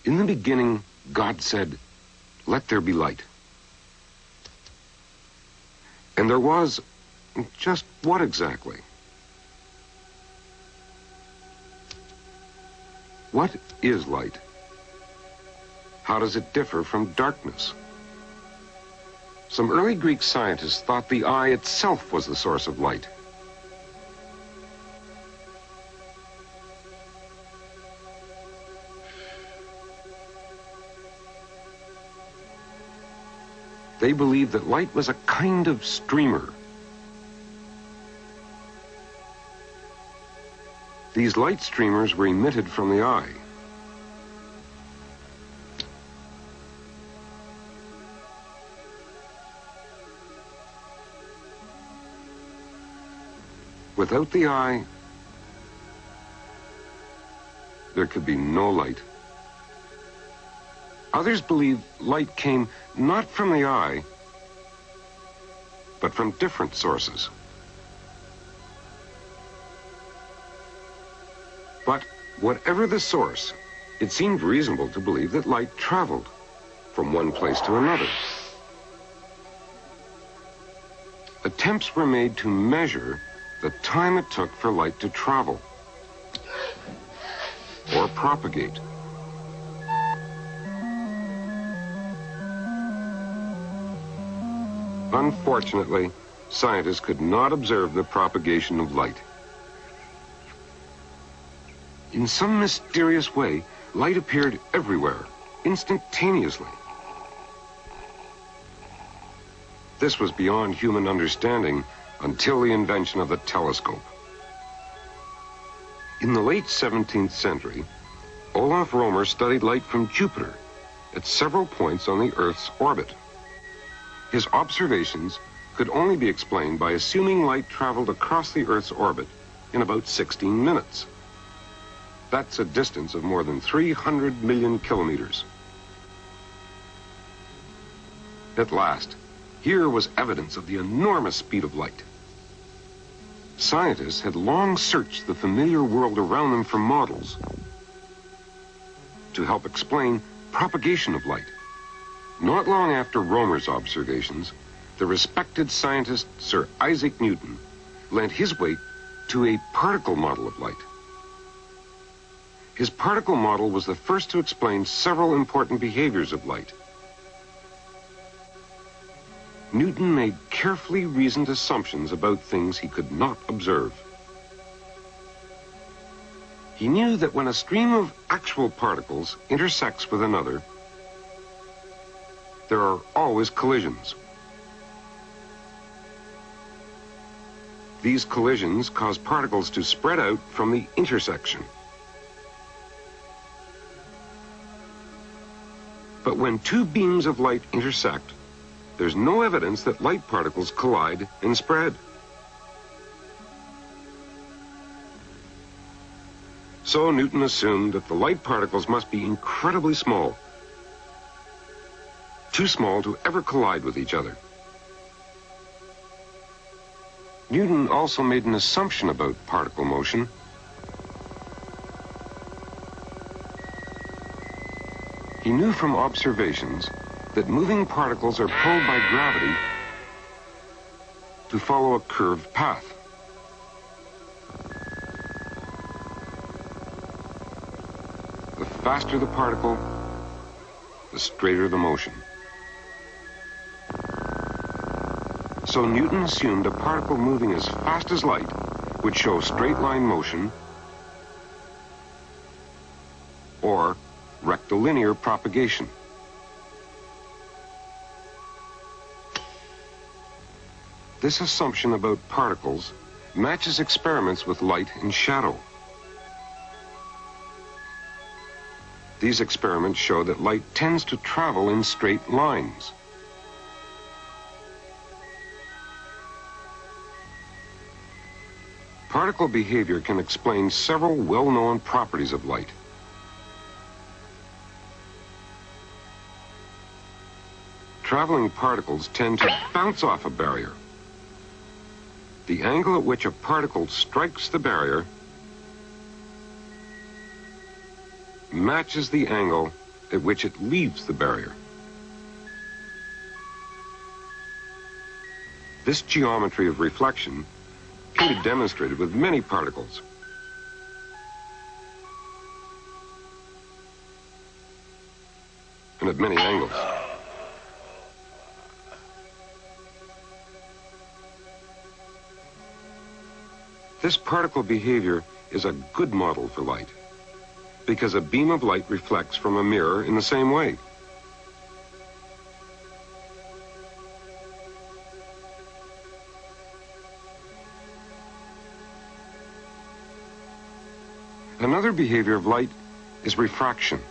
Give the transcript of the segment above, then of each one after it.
In the beginning, God said, "Let there be light." And there was just what exactly? What is light? How does it differ from darkness? Some early Greek scientists thought the eye itself was the source of light. They believed that light was a kind of streamer. These light streamers were emitted from the eye. Without the eye, there could be no light. Others believe light came not from the eye, but from different sources. But whatever the source, it seemed reasonable to believe that light traveled from one place to another. Attempts were made to measure the time it took for light to travel or propagate. Unfortunately, scientists could not observe the propagation of light. In some mysterious way, light appeared everywhere, instantaneously. This was beyond human understanding until the invention of the telescope. In the late 17th century, Olaf Römer studied light from Jupiter at several points on the Earth's orbit. His observations could only be explained by assuming light traveled across the Earth's orbit in about 16 minutes. That's a distance of more than 300 million kilometers. At last, here was evidence of the enormous speed of light. Scientists had long searched the familiar world around them for models to help explain propagation of light. Not long after Römer's observations, the respected scientist Sir Isaac Newton lent his weight to a particle model of light. His particle model was the first to explain several important behaviors of light. Newton made carefully reasoned assumptions about things he could not observe. He knew that when a stream of actual particles intersects with another, there are always collisions. These collisions cause particles to spread out from the intersection. But when two beams of light intersect, there's no evidence that light particles collide and spread. So Newton assumed that the light particles must be incredibly small, too small to ever collide with each other. Newton also made an assumption about particle motion. He knew from observations that moving particles are pulled by gravity to follow a curved path. The faster the particle, the straighter the motion. So Newton assumed a particle moving as fast as light would show straight line motion or rectilinear propagation. This assumption about particles matches experiments with light and shadow. These experiments show that light tends to travel in straight lines. Particle behavior can explain several well-known properties of light. traveling particles tend to bounce off a barrier. The angle at which a particle strikes the barrier matches the angle at which it leaves the barrier. This geometry of reflection can be demonstrated with many particles. And at many angles. This particle behavior is a good model for light, because a beam of light reflects from a mirror in the same way. Another behavior of light is refraction.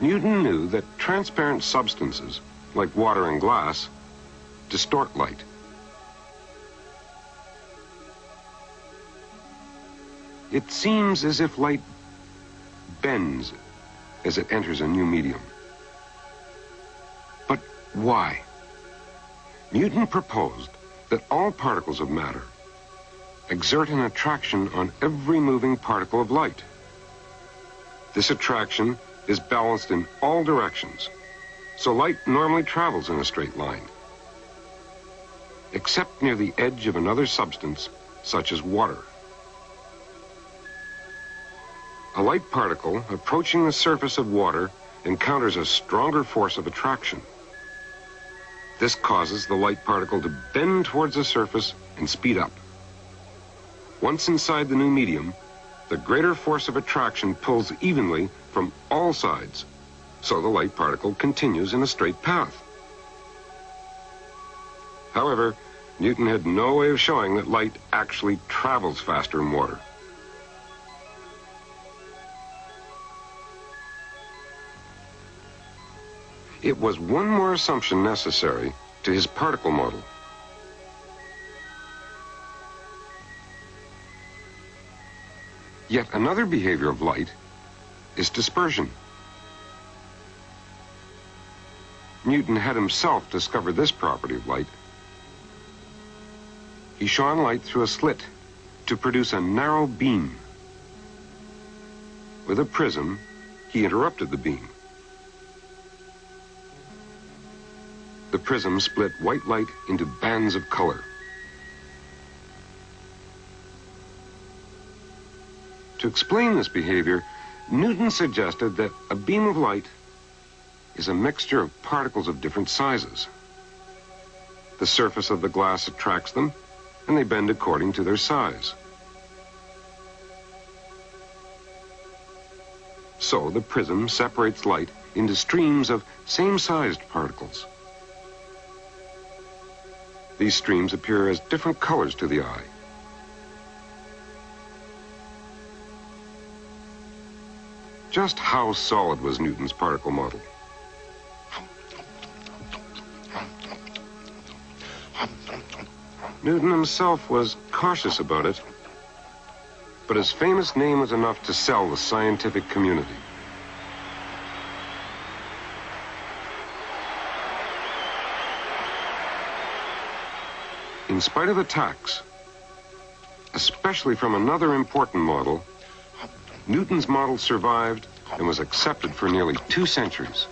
Newton knew that transparent substances, like water and glass, distort light. It seems as if light bends as it enters a new medium. But why? Newton proposed that all particles of matter exert an attraction on every moving particle of light. This attraction is balanced in all directions, so light normally travels in a straight line, except near the edge of another substance, such as water. A light particle approaching the surface of water encounters a stronger force of attraction. This causes the light particle to bend towards the surface and speed up. Once inside the new medium, the greater force of attraction pulls evenly from all sides, so the light particle continues in a straight path. However, Newton had no way of showing that light actually travels faster in water. It was one more assumption necessary to his particle model. Yet another behavior of light is dispersion. Newton had himself discovered this property of light. He shone light through a slit to produce a narrow beam. With a prism, he interrupted the beam. The prism split white light into bands of color. To explain this behavior, Newton suggested that a beam of light is a mixture of particles of different sizes. The surface of the glass attracts them, and they bend according to their size. So the prism separates light into streams of same-sized particles. These streams appear as different colors to the eye. Just how solid was Newton's particle model? Newton himself was cautious about it, but his famous name was enough to sell the scientific community. In spite of attacks, especially from another important model, Newton's model survived and was accepted for nearly 2 centuries.